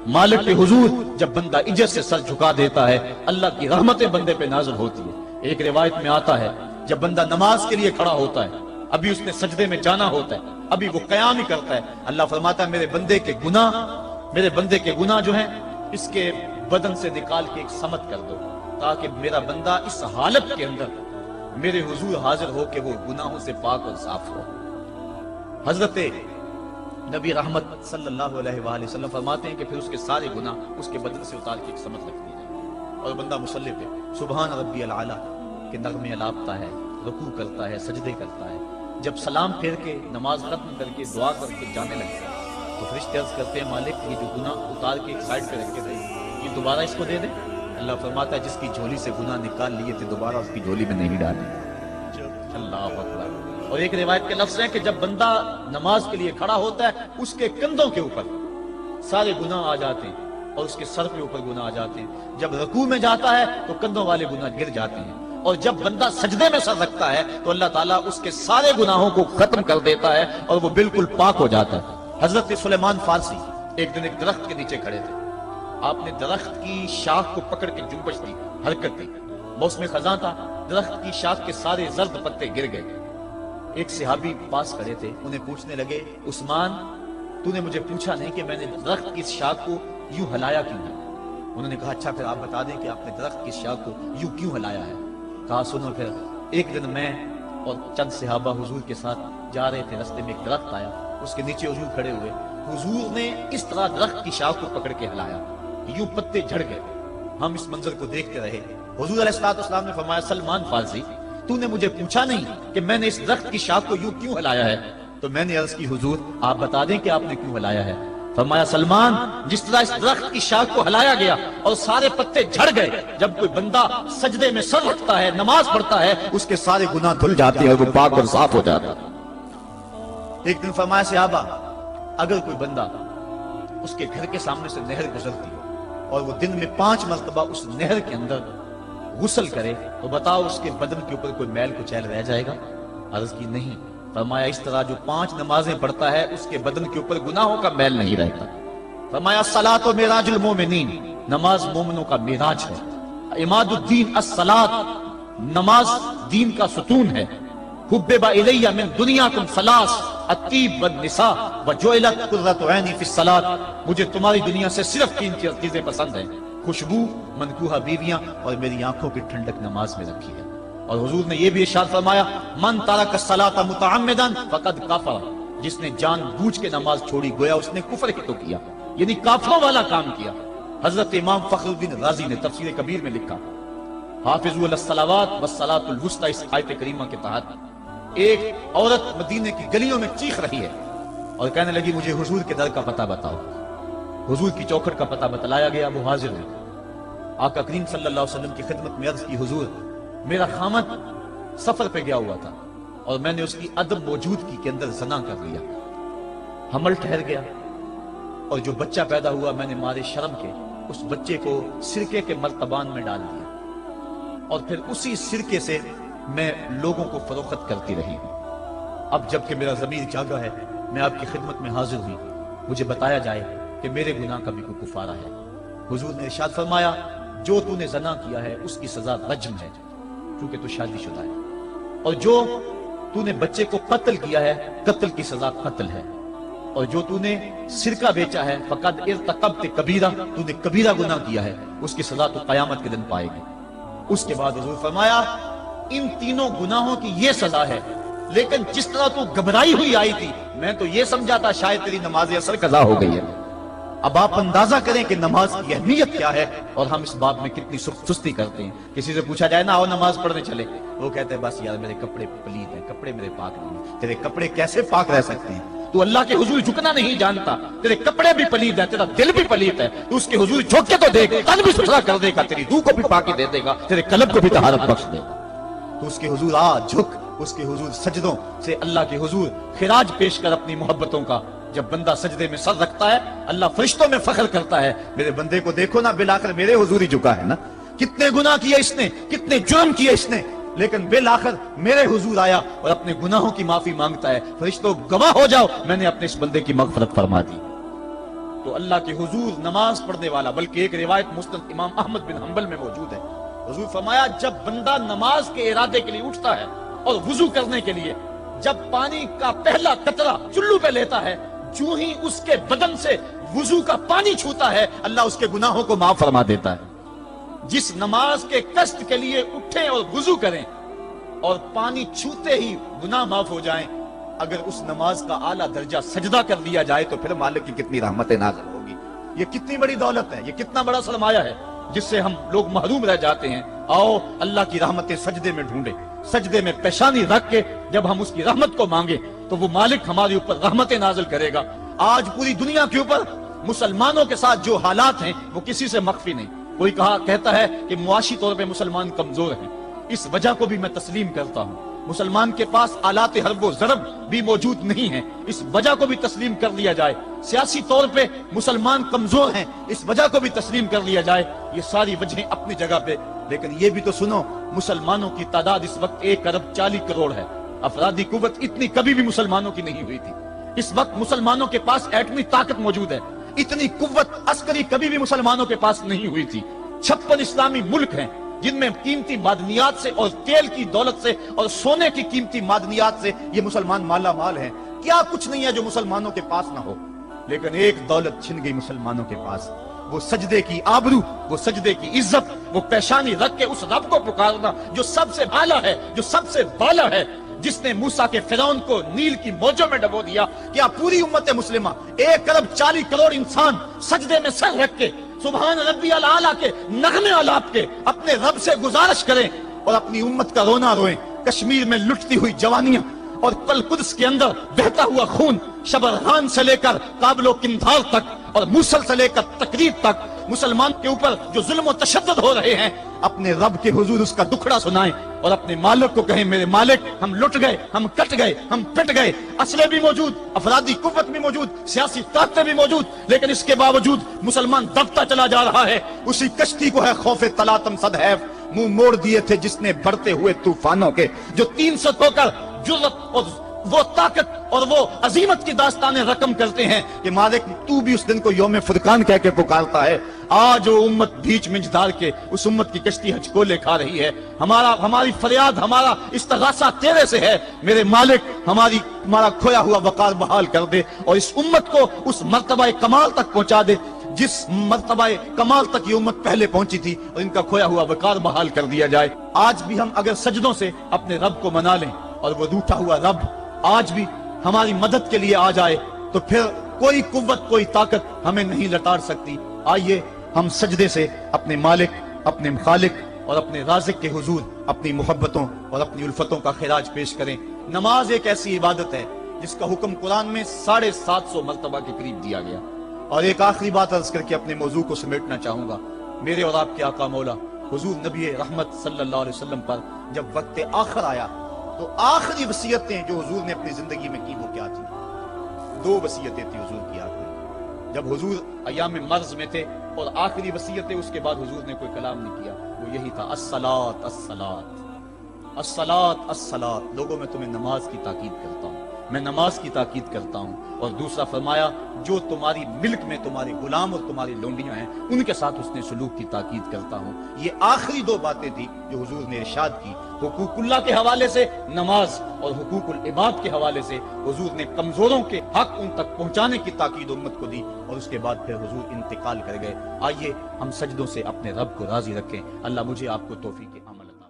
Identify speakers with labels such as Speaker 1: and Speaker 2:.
Speaker 1: مالک کے حضور جب بندہ عزت سے سر جھکا دیتا ہے اللہ کی رحمتیں بندے پہ نازل ہوتی ہے۔ ایک روایت میں آتا ہے جب بندہ نماز کے لیے کھڑا ہوتا ہے، ابھی اس نے سجدے میں جانا ہوتا ہے، ابھی وہ قیام ہی کرتا ہے، اللہ فرماتا ہے میرے بندے کے گناہ جو ہیں اس کے بدن سے نکال کے ایک سمت کر دو، تاکہ میرا بندہ اس حالت کے اندر میرے حضور حاضر ہو کہ وہ گناہوں سے پاک اور صاف ہو۔ حضرت نبی رحمت صلی اللہ علیہ وآلہ وسلم فرماتے ہیں کہ پھر اس کے سارے گناہ اس کے بدن سے اتار کے ایک سمت رکھ دی جائے، اور بندہ مصلی پہ سبحان ربی العالی کے نغمے الاپتا ہے، رکوع کرتا ہے، سجدے کرتا ہے۔ جب سلام پھیر کے نماز ختم کر کے دعا کر کے جانے لگتا ہے تو فرشتے عرض کرتے ہیں مالک یہ جو گناہ اتار کے ایک سائڈ پہ رکھ کے گئے یہ دوبارہ اس کو دے دیں۔ اللہ فرماتا ہے جس کی جھولی سے گناہ نکال لیے تھے دوبارہ اس کی جھولی میں نہیں ڈالیں۔ اللہ اکبر۔ اور ایک روایت کے لفظ ہے کہ جب بندہ نماز کے لیے کھڑا ہوتا ہے اس کے کندھوں کے اوپر سارے گناہ آ جاتے ہیں اور اس کے سر کے اوپر گناہ آ جاتے ہیں۔ جب رکوع میں جاتا ہے تو کندھوں والے گناہ گر جاتے ہیں، اور جب بندہ سجدے میں سر رکھتا ہے تو اللہ تعالیٰ اس کے سارے گناہوں کو ختم کر دیتا ہے اور وہ بالکل پاک ہو جاتا ہے۔ حضرت سلیمان فارسی ایک دن ایک درخت کے نیچے کھڑے تھے، آپ نے درخت کی شاخ کو پکڑ کے جنبش دی، حرکت دی، موسم خزاں تھا، درخت کی شاخ کے سارے زرد پتے گر گئے۔ ایک صحابی پاس کھڑے تھے، انہیں پوچھنے لگے عثمان تو نے مجھے پوچھا نہیں کہ میں نے درخت کی شاخ کو یوں ہلایا کیوں ہے؟ انہوں نے کہا اچھا پھر آپ بتا دیں کہ آپ نے درخت کی شاخ کو یوں کیوں ہلایا ہے؟ کہا سنو پھر ایک دن میں اور چند صحابہ حضور کے ساتھ جا رہے تھے، رستے میں ایک درخت آیا، اس کے نیچے حضور کھڑے ہوئے، حضور نے اس طرح درخت کی شاخ کو پکڑ کے ہلایا، یوں پتے جھڑ گئے، ہم اس منظر کو دیکھتے رہے۔ حضور علیہ السلام نے فرمایا سلمان فارسی تو نے مجھے پوچھا نہیں کہ میں نے اس درخت کی شاخ کو یوں کیوں ہلایا ہے؟ تو میں نے عرض کی حضور آپ بتا دیں کہ آپ نے کیوں ہلایا ہے؟ فرمایا سلمان جس طرح اس درخت کی شاخ کو ہلایا گیا اور سارے پتے جھڑ گئے، جب کوئی بندہ سجدے میں سر رکھتا ہے نماز پڑھتا ہے اس کے سارے گناہ دھل جاتے ہیں اور وہ پاک اور صاف ہو جاتا ہے۔ ایک دن فرمایا صحابہ اگر کوئی بندہ اس کے گھر کے سامنے سے نہر گزرتی ہو اور وہ دن میں 5 مرتبہ اس نہر کے اندر غسل کرے تو بتاؤ اس کے بدن کے اوپر کوئی میل کچیل رہ جائے گا؟ عرض کی نہیں۔ فرمایا اس طرح جو 5 نمازیں پڑھتا ہے اس کے بدن کے اوپر گناہوں کا میل نہیں رہتا۔ فرمایا الصلاۃ معراج المومنین، نماز مومنوں کا معراج ہے۔ عماد الدین الصلاۃ، نماز دین کا ستون ہے۔ حبب الی من دنیاکم ثلاث، الطیب والنساء وجعلت قرۃ عینی فی الصلاۃ، مجھے تمہاری دنیا سے صرف 3 چیزیں پسند ہیں، خوشبو، منکوحہ بیویاں اور میری آنکھوں کی ٹھنڈک نماز میں رکھی ہے۔ اور حضور نے یہ بھی ارشاد فرمایا من ترک الصلاۃ متعمدا فقد کفر، جس نے جان بوجھ کے نماز چھوڑی گویا اس نے کفر ہی تو کیا، یعنی کافروں والا کام کیا۔ حضرت امام فخر الدین رازی نے تفسیر کبیر میں لکھا حافظوا علی الصلوات والصلاۃ الوسطی، اس آیت کریمہ کے تحت ایک عورت مدینے کی گلیوں میں چیخ رہی ہے اور کہنے لگی مجھے حضور کے در کا پتہ بتاؤ۔ حضور کی چوکھٹ کا پتہ بتلایا گیا، وہ حاضر ہے۔ آقا کریم صلی اللہ علیہ وسلم کی خدمت میں عرض کی حضور میرا خامد سفر پہ گیا ہوا تھا اور میں نے اس کی عدم موجودگی کے اندر زنا کر لیا، حمل ٹھہر گیا اور جو بچہ پیدا ہوا میں نے مارے شرم کے اس بچے کو سرکے کے مرتبان میں ڈال دیا اور پھر اسی سرکے سے میں لوگوں کو فروخت کرتی رہی ہوں۔ اب جب کہ میرا ضمیر جاگا ہے میں آپ کی خدمت میں حاضر ہوئی، مجھے بتایا جائے کہ میرے گناہ کا بھی کوئی کفارہ ہے۔ حضور نے ارشاد فرمایا جو تو نے زنا کیا ہے اس کی سزا رجم ہے کیونکہ تو شادی شدہ ہے، اور جو تو نے بچے کو قتل کیا ہے قتل کی سزا قتل ہے، اور جو تو نے سرکہ بیچا ہے فقد ارتکبت کبیرہ، تو نے کبیرہ گناہ کیا ہے، اس کی سزا تو قیامت کے دن پائے گی۔ اس کے بعد حضور فرمایا ان تینوں گناہوں کی یہ سزا ہے، لیکن جس طرح تو گھبرائی ہوئی آئی تھی میں تو یہ سمجھا تھا شاید تیری نماز اثر قضا ہو گئی ہے۔ اب آپ اندازہ کریں کہ نماز کی اہمیت کیا ہے اور ہم اس بات میں کتنی سستی کرتے ہیں۔ کسی سے پوچھا جائے نا آؤ نماز پڑھنے چلے، وہ کہتے ہیں بس یار میرے کپڑے پلید ہیں، کپڑے میرے پاک نہیں ہیں۔ تیرے کپڑے کیسے پاک رہ سکتے ہیں؟ تو اللہ کے حضور جھکنا نہیں جانتا، تیرے کپڑے بھی پلید ہیں، تیرا دل بھی پلید ہے، تو اس کے حضور جھک کے تو دیکھ، تن بھی ستھرا کر دے گا، تیری روح کو بھی پاکی دے دے گا، تیرے قلب کو بھی طہارت بخش دے گا۔ تو اس کے حضور آ جھک، اس کے حضور سجدوں سے اللہ کے حضور خراج پیش کر اپنی محبتوں کا۔ جب بندہ سجدے میں سر رکھتا ہے اللہ فرشتوں میں فخر کرتا ہے میرے بندے کو دیکھو نا بالآخر میرے حضور ہی جھکا ہے نا، کتنے گناہ کیے اس نے، کتنے جرم کیے اس نے، لیکن بالآخر میرے حضور آیا اور اپنے گناہوں کی معافی مانگتا ہے۔ فرشتوں گواہ ہو جاؤ میں نے اپنے اس بندے کی مغفرت فرما دی۔ تو اللہ کے حضور نماز پڑھنے والا، بلکہ ایک روایت مسند امام احمد بن حنبل میں موجود ہے، حضور فرمایا جب بندہ نماز کے ارادے کے لیے اٹھتا ہے اور وضو کرنے کے لیے جب پانی کا پہلا قطرہ چلو پہ لیتا ہے، جو ہی اس کے بدن سے وضو کا پانی چھوتا ہے اللہ اس کے گناہوں کو معاف فرما دیتا ہے۔ جس نماز کے قصد کے لیے اٹھیں اور وضو کریں اور پانی چھوتے ہی گناہ معاف ہو جائیں، اگر اس نماز کا اعلیٰ درجہ سجدہ کر لیا جائے تو پھر مالک کی کتنی رحمت نازل ہوگی۔ یہ کتنی بڑی دولت ہے، یہ کتنا بڑا سرمایہ ہے جس سے ہم لوگ محروم رہ جاتے ہیں۔ آؤ اللہ کی رحمتیں سجدے میں ڈھونڈیں، سجدے میں پیشانی رکھ کے جب ہم اس کی رحمت کو مانگیں تو وہ مالک ہمارے اوپر رحمتیں نازل کرے گا۔ آج پوری دنیا کے اوپر مسلمانوں کے ساتھ جو حالات ہیں وہ کسی سے مخفی نہیں۔ کوئی کہتا ہے کہ معاشی طور پہ مسلمان کمزور ہیں، اس وجہ کو بھی میں تسلیم کرتا ہوں۔ مسلمان کے پاس آلات حرب و ضرب بھی موجود نہیں ہیں، اس وجہ کو بھی تسلیم کر لیا جائے۔ سیاسی طور پہ مسلمان کمزور ہیں، اس وجہ کو بھی تسلیم کر لیا جائے۔ یہ ساری وجہیں اپنی جگہ پہ، لیکن یہ بھی تو سنو مسلمانوں کی تعداد اس وقت 1.40 ارب ہے۔ افرادی قوت اتنی کبھی بھی مسلمانوں کی نہیں ہوئی تھی۔ اس وقت مسلمانوں کے پاس ایٹمی طاقت موجود ہے، اتنی قوت عسکری کبھی بھی مسلمانوں کے پاس نہیں ہوئی تھی۔ 56 اسلامی ملک ہیں جن میں قیمتی معدنیات سے اور تیل کی دولت سے اور سونے کی قیمتی معدنیات سے یہ مسلمان مالا مال ہیں۔ کیا کچھ نہیں ہے جو مسلمانوں کے پاس نہ ہو، لیکن ایک دولت چھن گئی مسلمانوں کے پاس، وہ سجدے کی آبرو، وہ سجدے کی عزت، وہ پیشانی رکھ کے اس رب کو پکارنا جو سب سے اعلیٰ ہے، جو سب سے بالا ہے، جس نے موسیٰ کے فرعون کو نیل کی موجوں میں ڈبو دیا۔ کیا پوری امت مسلمہ 1.40 ارب انسان سجدے میں سر رکھ کے سبحان ربی الاعلیٰ کے نغمے آلاپ کے اپنے رب سے گزارش کریں اور اپنی امت کا رونا روئیں؟ کشمیر میں لٹتی ہوئی جوانیاں اور قدس کے اندر بہتا ہوا خون، شبرغان سے لے کر کابل و قندھار تک اور موصل سے لے کر تقریب تک مسلمان کے اوپر جو ظلم و تشدد ہو رہے ہیں، اپنے رب کے حضور اس کا دکھڑا سنائیں اور اپنے مالک کو کہیں میرے مالک ہم لٹ گئے، ہم کٹ گئے، ہم پٹ گئے۔ اسلحے بھی موجود، افرادی قوت بھی موجود، سیاسی طاقتیں بھی موجود، لیکن اس کے باوجود مسلمان دبتا چلا جا رہا ہے۔ اسی کشتی کو ہے خوف تلاطم صد حیف منہ موڑ دیے تھے جس نے بڑھتے ہوئے طوفانوں کے، جو 300 ہو کر جرأت اور وہ طاقت اور وہ عظیمت کی داستانیں رقم کرتے ہیں کہ مالک تو بھی اس دن کو یوم فرقان کہہ کے پکارتا ہے۔ آج وہ امت بیچ منجھ ڈال کے اس امت کی کشتی ہچکولے کھا رہی ہے۔ ہماری فریاد، ہمارا استغاثہ تیرے سے ہے، میرے مالک ہمارا کھویا ہوا وقار بحال کر دے اور اس امت کو اس مرتبہ کمال تک پہنچا دے جس مرتبہ کمال تک یہ امت پہلے پہنچی تھی، اور ان کا کھویا ہوا وقار بحال کر دیا جائے۔ آج بھی ہم اگر سجدوں سے اپنے رب کو منا لیں اور وہ روٹھا ہوا رب آج بھی ہماری مدد کے لیے آ جائے تو پھر کوئی قوت، کوئی طاقت ہمیں نہیں لٹار سکتی۔ آئیے ہم سجدے سے اپنے مالک، اپنے خالق اور اپنے رازق کے حضور اپنی محبتوں اور اپنی الفتوں کا خراج پیش کریں۔ نماز ایک ایسی عبادت ہے جس کا حکم قرآن میں 750 مرتبہ کے قریب دیا گیا۔ اور ایک آخری بات عرض کر کے اپنے موضوع کو سمیٹنا چاہوں گا۔ میرے اور آپ کے آقا مولا حضور نبی رحمت صلی اللہ علیہ وسلم پر جب وقت آخر آیا تو آخری وصیتیں جو حضور نے اپنی زندگی میں کی وہ کیا تھی؟ 2 وصیتیں تھی حضور کی آخری، جب حضور ایام مرض میں تھے، اور آخری وصیتیں اس کے بعد حضور نے کوئی کلام نہیں کیا، وہ یہی تھا الصلاۃ الصلاۃ الصلاۃ الصلاۃ۔ لوگوں میں تمہیں نماز کی تاکید کرتا ہوں، میں نماز کی تاکید کرتا ہوں۔ اور دوسرا فرمایا جو تمہاری ملک میں تمہارے غلام اور تمہاری لونڈیاں ہیں ان کے ساتھ حسن سلوک کی تاکید کرتا ہوں۔ یہ آخری 2 باتیں تھی جو حضور نے ارشاد کی۔ حقوق اللہ کے حوالے سے نماز اور حقوق العباد کے حوالے سے حضور نے کمزوروں کے حق ان تک پہنچانے کی تاکید امت کو دی، اور اس کے بعد پھر حضور انتقال کر گئے۔ آئیے ہم سجدوں سے اپنے رب کو راضی رکھیں۔ اللہ مجھے آپ کو توفیق دے۔